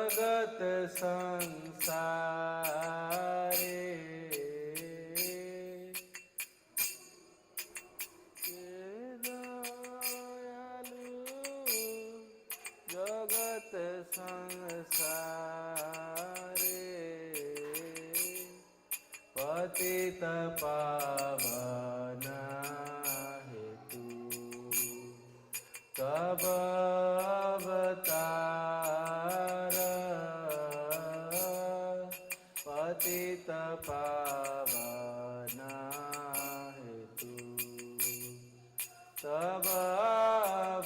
जगत संसारे जगत संसारे पतित पावन हेतु तब अवतार पतित पावन हेतु तब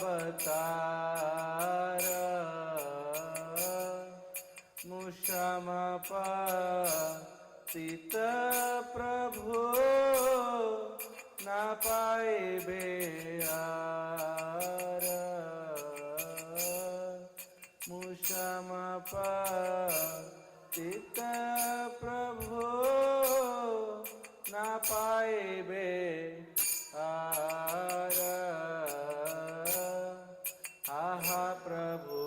अवतार मुषमपतित प्रभु न पाइबे आर मुषमपतित प्रभु न पाइबे आर आहा प्रभु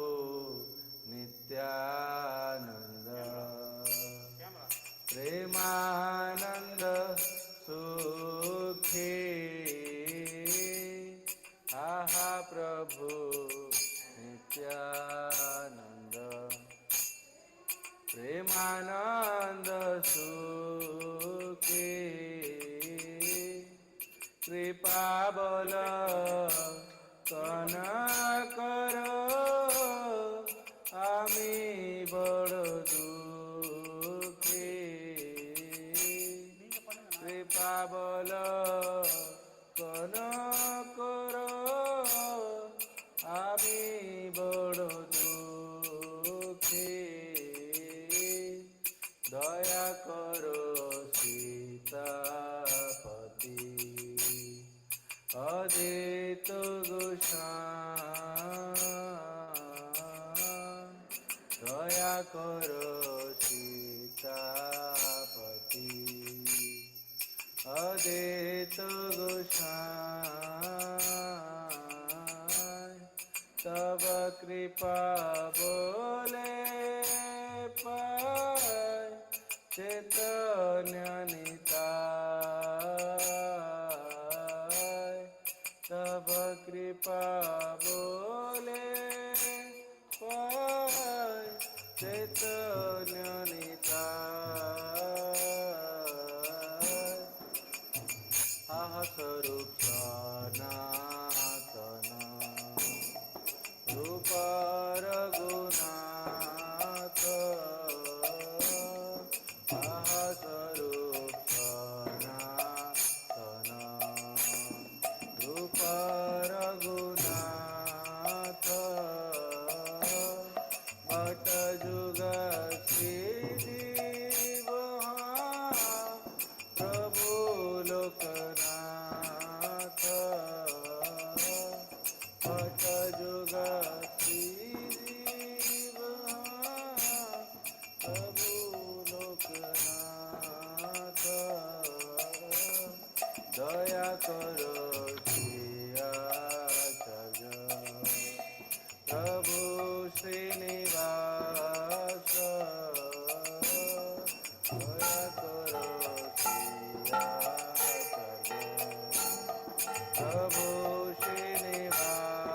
नित्यानंद प्रेमानंद सुखी आहा प्रभु नित्यानंद प्रेमानंद सुखी कृपा बल करो आमी बड़ दुखी कृपा बल करो आमी बड़ दुखी दया करो सीतापति अदित गोसाई दया करो सीतापति अदित गोसाई तब कृपा बोले पाय चैतन्य निताय तब कृपा बोले पाय चैतन्य निताय आह स्वरूप सनातन रूप रघुनाथ आह स्वरूप सनातन रूप रघुनाथ भट जुग श्रीजीव प्रभु लोकनाथ भट जुग श्रीजीव प्रभु लोकनाथ दया करो प्रभु श्रीनिवास दया करो प्रभु श्रीनिवास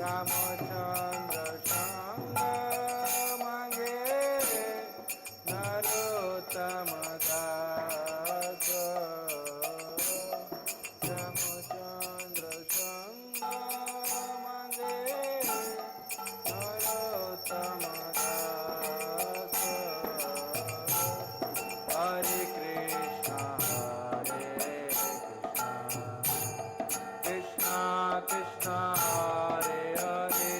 रामचंद्र संग मांगे नरोत्तम दास रामचंद्र संग मांगे नरोत्तम दास हरे Krishna Krishna Krishna Hare Hare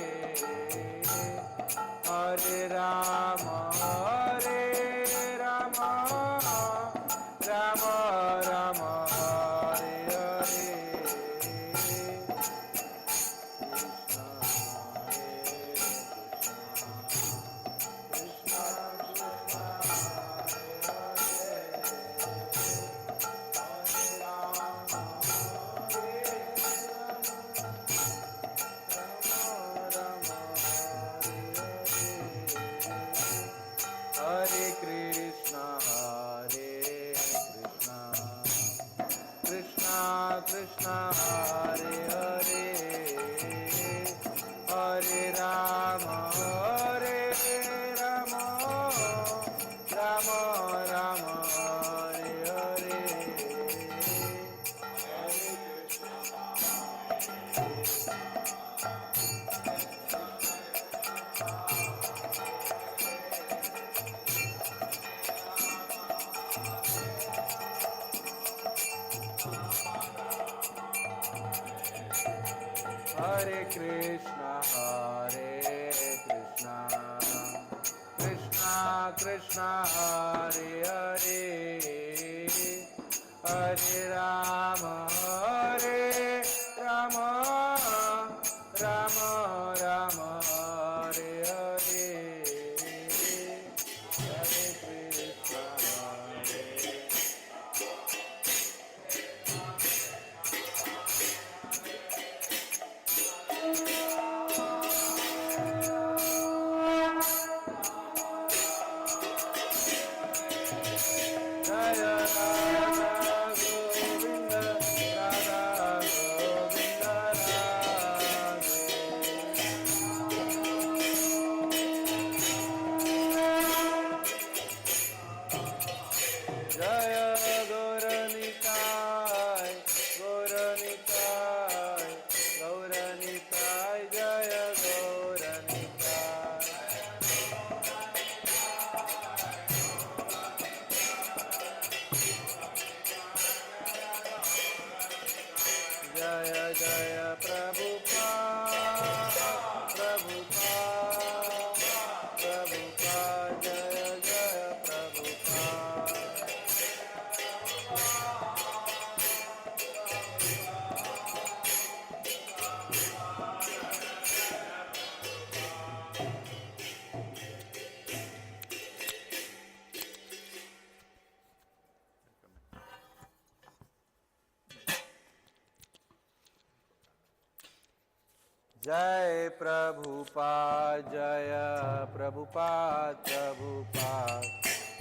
Hare Krishna, Krishna Krishna, Hare Hare, Hare Rama, Rama Rama, Hare Hare, Hare Krishna, Jaya Radha Govinda, Radha Govinda Radhe. Jaya Gauranitai, Gauranitai, Gauranitai, Jaya Gauranitai. Jaya Jaya Prabhupada, Prabhupada, Prabhupada, Jaya Jaya Prabhupada. Jai Prabhupada, Jaya Prabhupada, Prabhupada,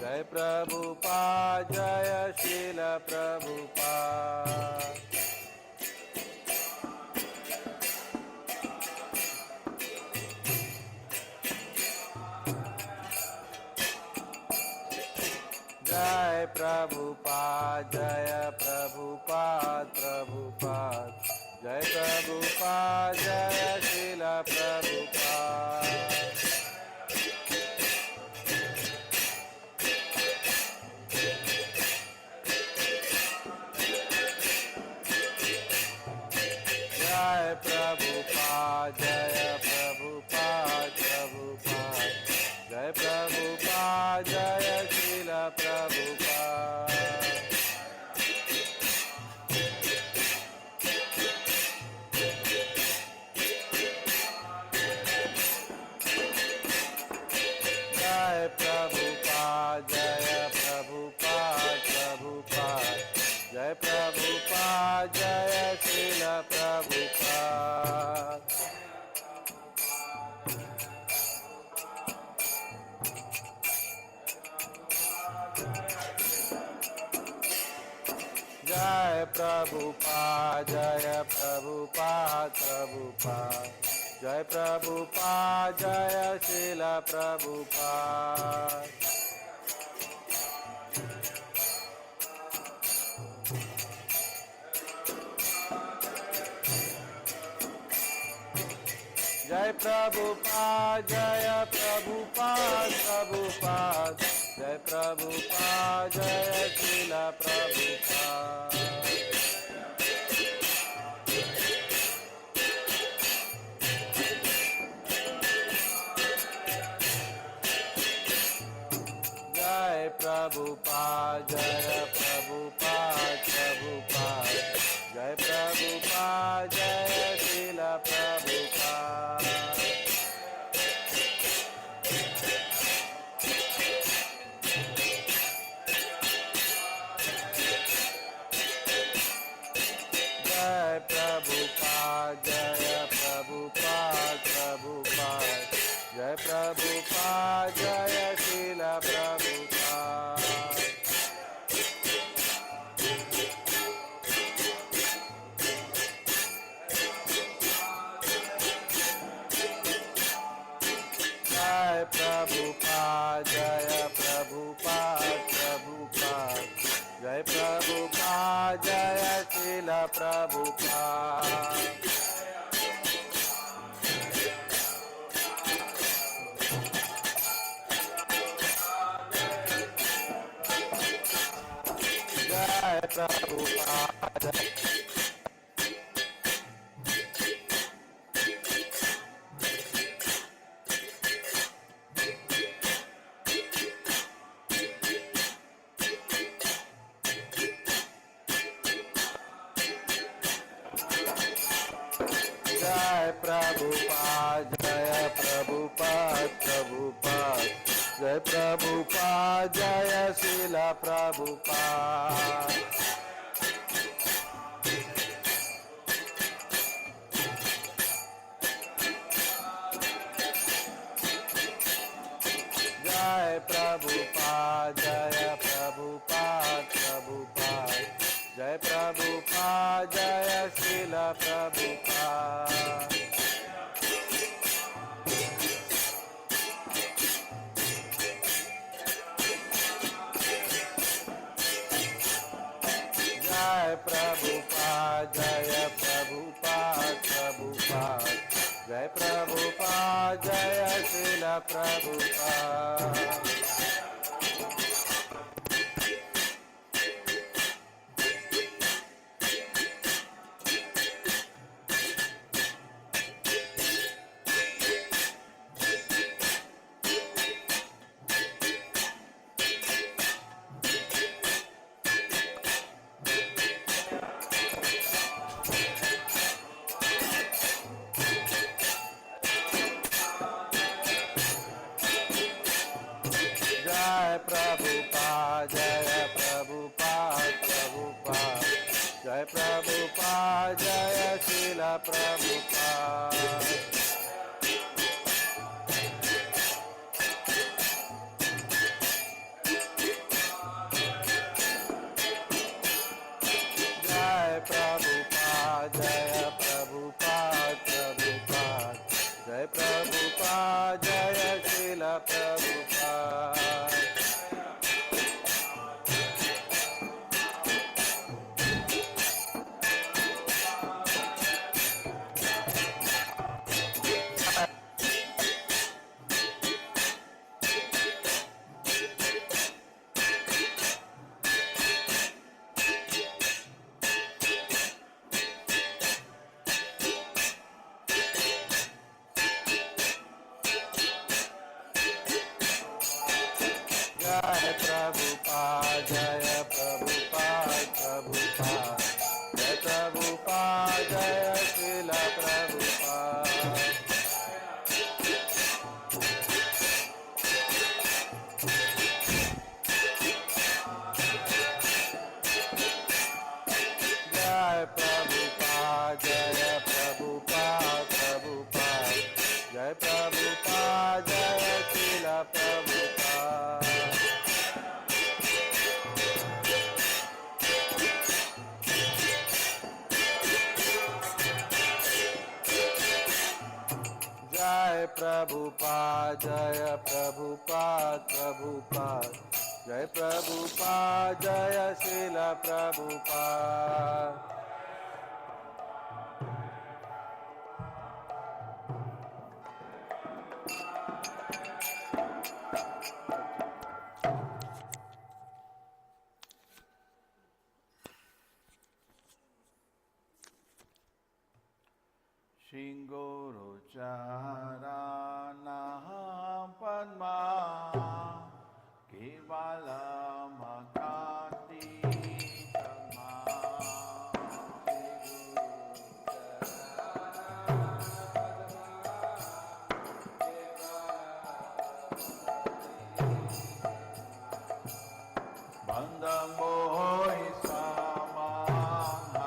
Jai Prabhupada, Jaya Srila Prabhupada. Jai Prabhupada, Jaya Prabhupada, Prabhupada, Jai Prabhupada, Jaya Srila Prabhupada. Jai Prabhupada, Jaya Prabhupada, Prabhupada, Jai Prabhupada, Jaya Srila Prabhupada. Jai Prabhupada, Jaya Prabhupada, Prabhupada, Jai Prabhupada, Jaya Srila Prabhupada. Jai Prabhupada, Jaya Prabhupada, Prabhupada, Jai Prabhupada, Jaya Srila Prabhupada. Jai Prabhupada, Jaya Prabhupada, Prabhupada, Jai Prabhupada, Jaya Srila Prabhupada. Jai Prabhupada, Jaya Prabhupada, Prabhupada, Jai Prabhupada, Jaya Srila Prabhupada. Jai Prabhupada, Jaya Prabhupada, Prabhupada, Jai Prabhupada, Jaya Srila Prabhupada. Jai Prabhupada, Jaya Prabhupada, Prabhupada, Jai Prabhupada, Jaya Srila Prabhupada. Jai Prabhupada, जय प्रभुपाद जय प्रभुपाद प्रभुपाद जय प्रभुपाद जय शिला प्रभुपाद जय प्रभुपाद जय प्रभुपाद प्रभुपाद जय प्रभुपाद जय शिला प्रभुपाद जय प्रभुपाद जय प्रभुपाद प्रभुपाद जय प्रभुपाद जय शिला प्रभुपाद जय प्रभुपाद जय प्रभुपाद प्रभुपाद जय प्रभुपाद जय शिला प्रभुपाद जय प्रभुपाद जय प्रभुपाद प्रभुपाद जय प्रभुपाद जय शिला प्रभुपाद जय प्रभुपाद जय प्रभुपाद प्रभुपाद जय प्रभुपाद जय शिला प्रभुपाद जय प्रभुपाद जय प्रभुपाद प्रभुपाद जय प्रभुपाद जय शिला प्रभुपाद जय प्रभुपाद जय प्रभुपाद प्रभुपाद जय प्रभुपाद जय शिला Prabhupada Shingoro Charana Padma Kevala Makati Bandamoi Samahana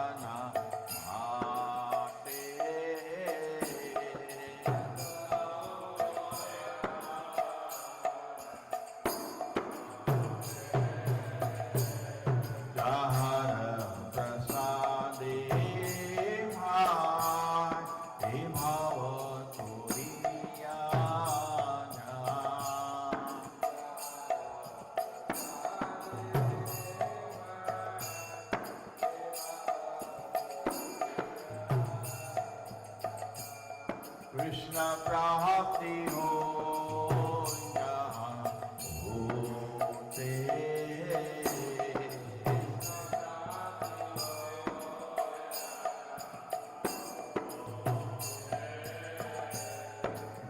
Krishna Prahati Ho Jahan Hote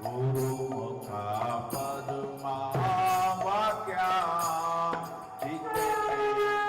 Guru Mukha Padma Vakya Chitte Koriya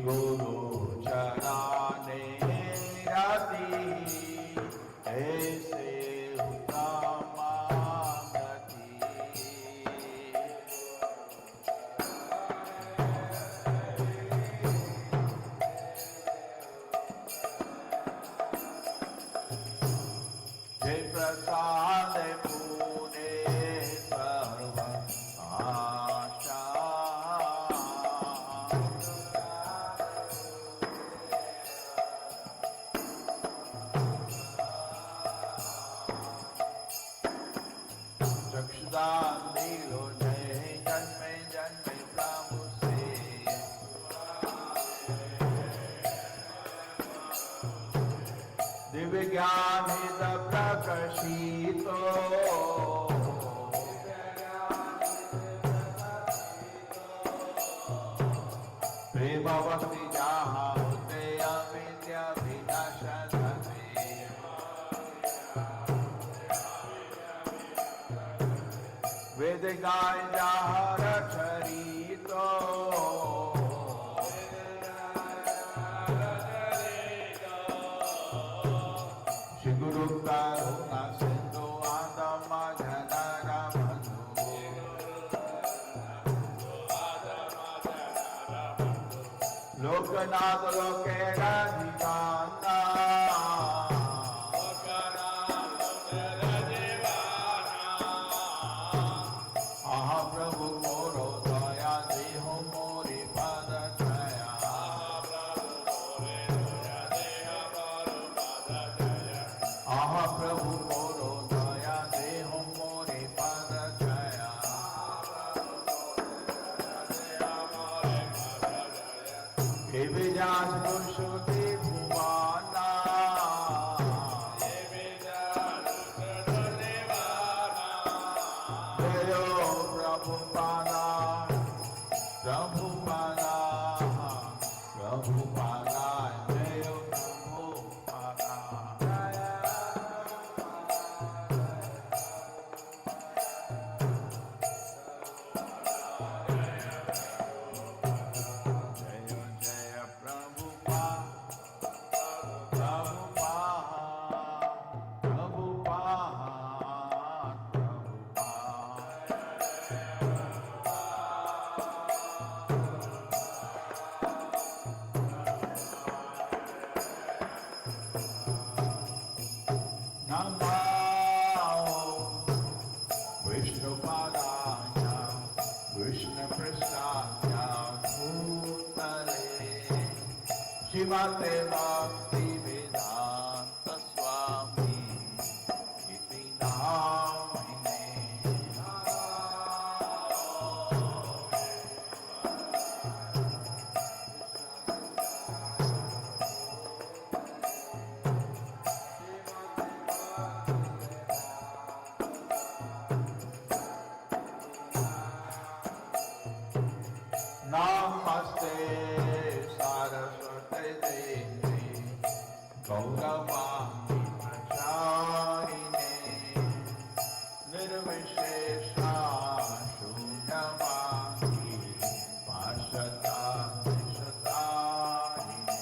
गुरु चराने रति ऐसे उत्तमा गति। जय प्रसाद पूरे सर्व आशा। चक्षुदान दिलो जय जन्मे जन्मे प्रभु से। दिव्य ज्ञान हित प्रकाशितो प्रेम भक्ति जहाँ होते अविद्या विनाशन से। वेद गाय जहाँ रचरितो श्री गुरु करुणा सिंधु आदम जनर बंधु। लोकनाथ लोकेराधिकांता आहा प्रभु मोरो दया देहो मोरे पद दया। आहा प्रभु मोरो दया देहो मोरे पद दया। हे विजास दुष्टि भुवाना जयो प्रभुपादा प्रभुपादा प्रभुपादा जयो प्रभुपादा। जय जय प्रभुपाद प्रभुपाद प्रभुपाद प्रभुपाद। नमो विष्णुपादाय विष्णुपृष्ठाय भूतले श्रीमते भक्तिवेदांत स्वामी इति नामिने। नमस्ते सरस्वती देवी गौरवाणी प्रचारिणे निर्विशेषा शून्यवादी पार्षदा निशतारिणे।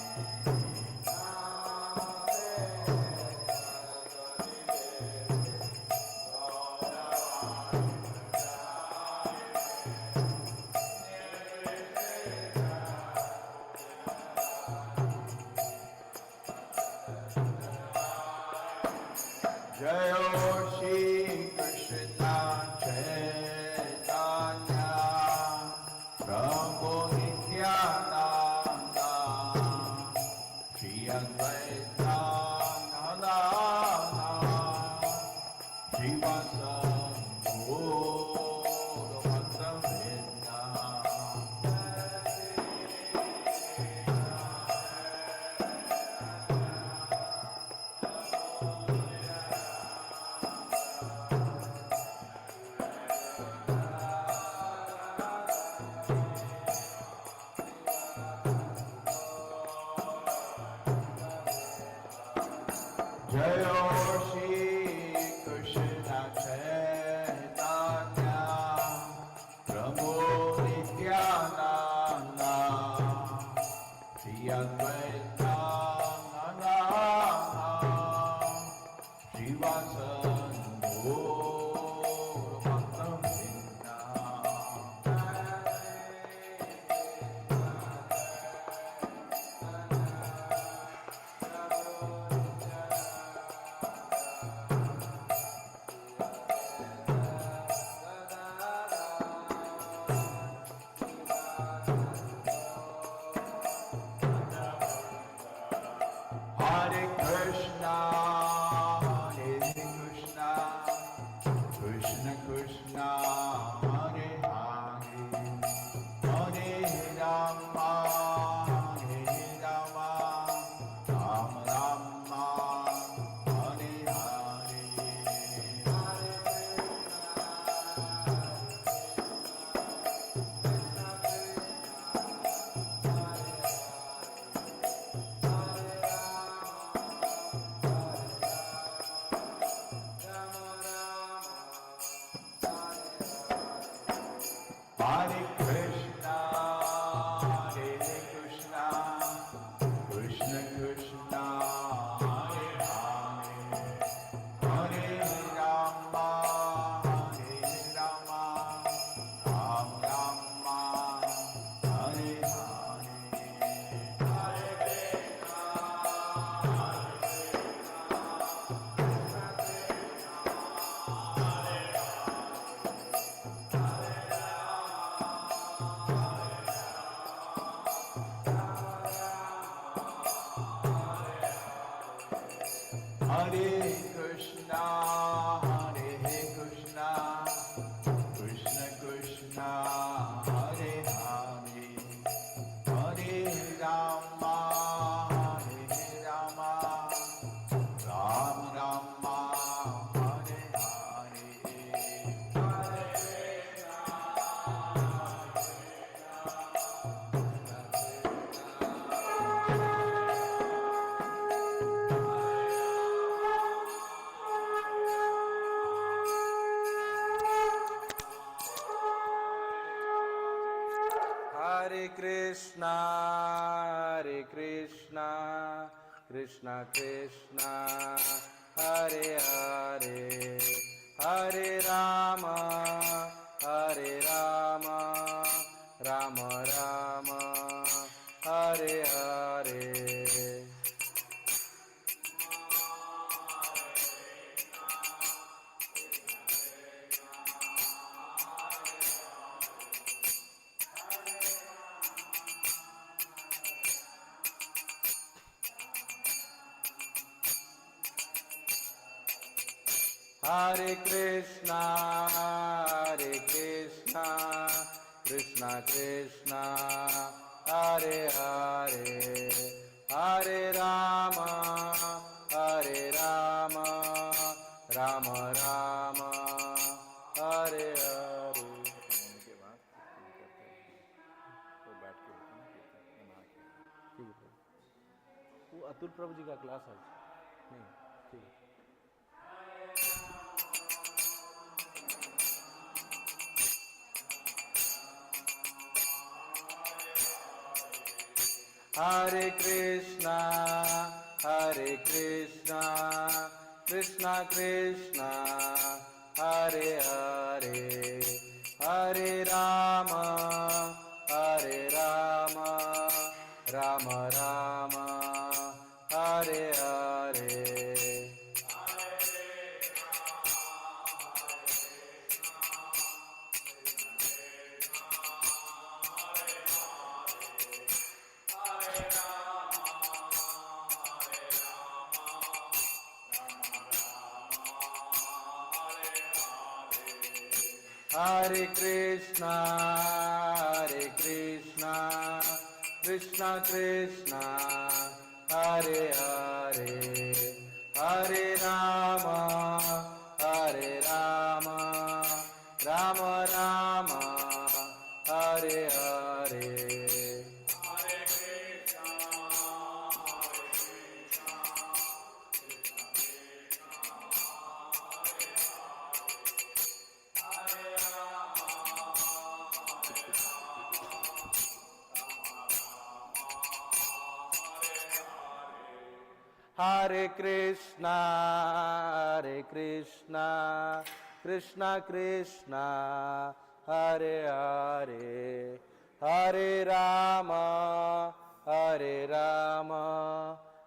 जय श्री कृष्ण चैतन्य प्रभु नित्यानंद श्री अद्वैत गदाधर श्रीवासदि गौरभक्तवृंद। जय श्री कृष्ण चैतन्य प्रभु Nityanand Yadvaitam Srivasano Bhaktam Vinna Hare Krishna, Hare Krishna, Krishna Krishna, Hare Hare, Hare Rama, Hare Rama, Rama Rama, Hare Hare. Hare Krishna, Hare Krishna, Krishna Krishna, Hare Hare, Hare Rama, Hare Rama, Rama Rama, Hare Hare. Hare Krishna, Hare Krishna, Hare Krishna, Krishna Krishna, Hare Hare, Hare Rama, Hare Rama, Rama Rama, Hare Hare. Hare Krishna, Hare Krishna, Hare Krishna, Krishna Krishna, Hare Hare, Hare Rama, Hare Rama, Rama Rama, Hare Hare. Hare Krishna, Hare Krishna, Krishna Krishna, Hare Hare, Hare Rama, Hare Rama, Rama Rama, Hare Hare. वो अतुल प्रभु जी का class है नहीं ठीक है. Hare Krishna, Hare Krishna, Krishna Krishna, Hare Hare, Hare Rama, Hare Rama, Rama Rama, Hare Hare. Hare Krishna, Hare Krishna, Krishna Krishna, Hare Hare, Hare Rama, Hare Rama, Rama Rama, Hare Hare. Hare Krishna, Krishna Krishna, Hare Hare, Hare Rama,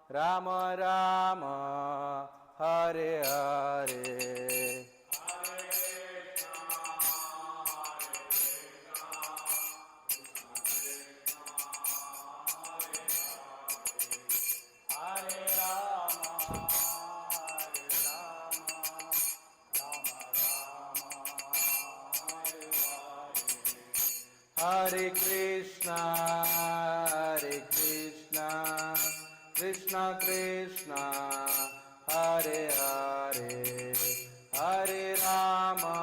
Rama Rama, Hare Hare. Hare Krishna, Krishna Krishna, Hare Hare, Hare Rama,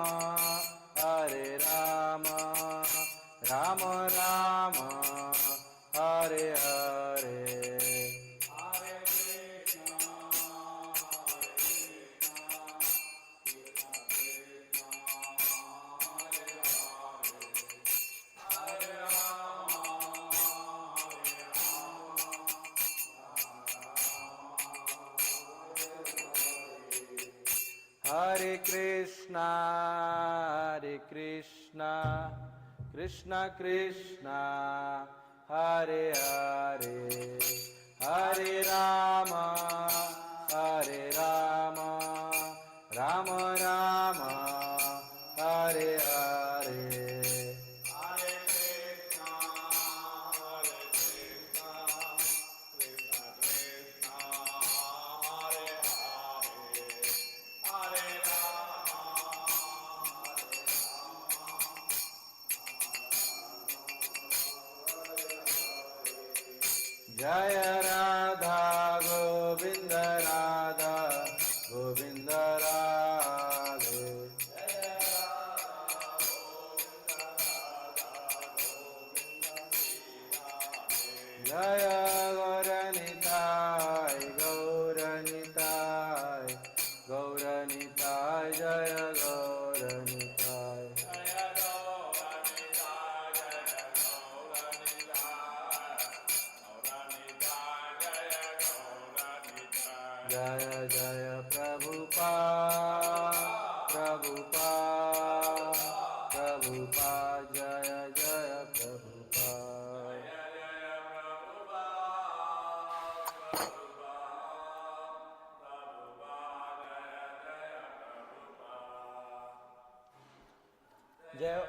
Rama Rama, Hare Hare. Hare Krishna, Krishna Krishna, Hare Hare, Hare Rama, Rama Rama, Hare Hare. Jai Radha Govinda Radha Govinda Radhe. Jaya Gauranitai, Gauranitai, Gauranitai, Jaya Gauranitai. Jaya Jaya Prabhupada, Prabhupada, Prabhupada, Jaya Jaya Prabhupada. Jaya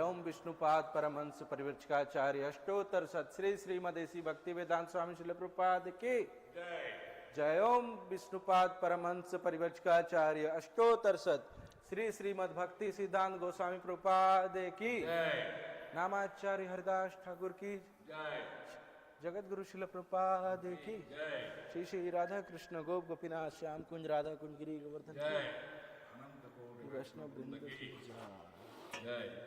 ओम विष्णुपाद परमहंस परिव्रजकाचार्य अष्टोत्तर सत श्री श्रीमदेसी भक्ति वेदांत स्वामी श्रील प्रभुपाद की जय ओम विष्णुपाद परमहंस परिव्रजकाचार्य अष्टोत्तर सत श्री श्रीमद भक्ति सिद्धांत गोस्वामी प्रभुपाद की नामाचार्य हरिदास ठाकुर की जगत गुरु श्रील प्रभुपाद की श्री श्री राधा कृष्ण गोप गोपीनाथ श्याम कुंज राधा कुंज गिरी गोवर्धन वैष्णव वृंद की जय।